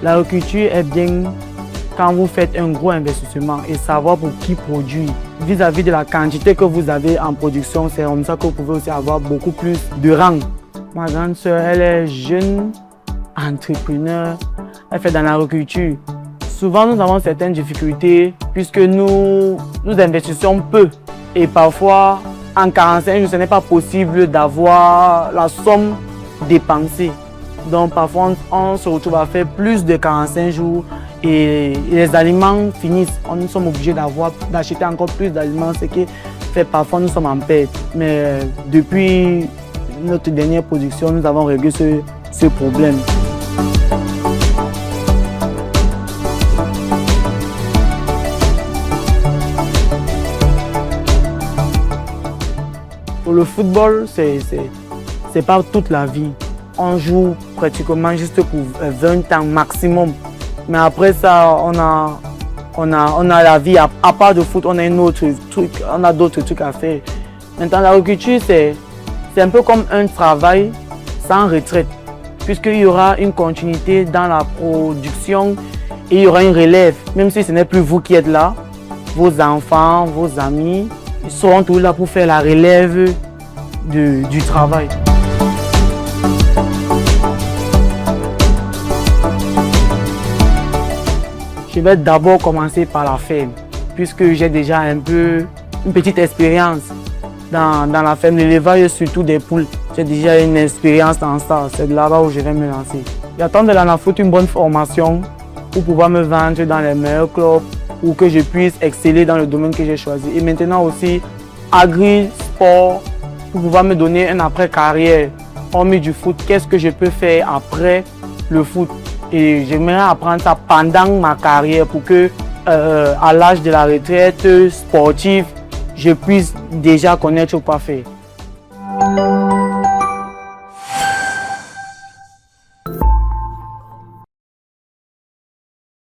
L'agriculture est bien quand vous faites un gros investissement et savoir pour qui produire. Vis-à-vis de la quantité que vous avez en production, c'est comme ça que vous pouvez aussi avoir beaucoup plus de rang. Ma grande sœur, elle est jeune entrepreneur, elle fait dans l'agriculture. Souvent, nous avons certaines difficultés puisque nous investissons peu et parfois, en 45 jours, ce n'est pas possible d'avoir la somme dépensée. Donc parfois, on se retrouve à faire plus de 45 jours et les aliments finissent. Nous sommes obligés d'acheter encore plus d'aliments, ce qui fait parfois nous sommes en perte. Mais depuis notre dernière production, nous avons réglé ce problème. Pour le football, c'est pas toute la vie. On joue pratiquement juste pour 20 ans maximum. Mais après ça, on a la vie. À part de foot, on a un autre truc, on a d'autres trucs à faire. Maintenant, l'agriculture, c'est un peu comme un travail sans retraite. Puisqu'il y aura une continuité dans la production et il y aura une relève. Même si ce n'est plus vous qui êtes là, vos enfants, vos amis, ils seront tous là pour faire la relève du travail. Je vais d'abord commencer par la ferme, puisque j'ai déjà une petite expérience dans la ferme, l'élevage surtout des poules. J'ai déjà une expérience dans ça, c'est de là-bas où je vais me lancer. J'attends de l'en-foutre une bonne formation pour pouvoir me vendre dans les meilleurs clubs ou que je puisse exceller dans le domaine que j'ai choisi. Et maintenant aussi, agri-sport pour pouvoir me donner un après-carrière. Hormis du foot, qu'est-ce que je peux faire après le foot? Et j'aimerais apprendre ça pendant ma carrière pour que, à l'âge de la retraite sportive, je puisse déjà connaître quoi faire.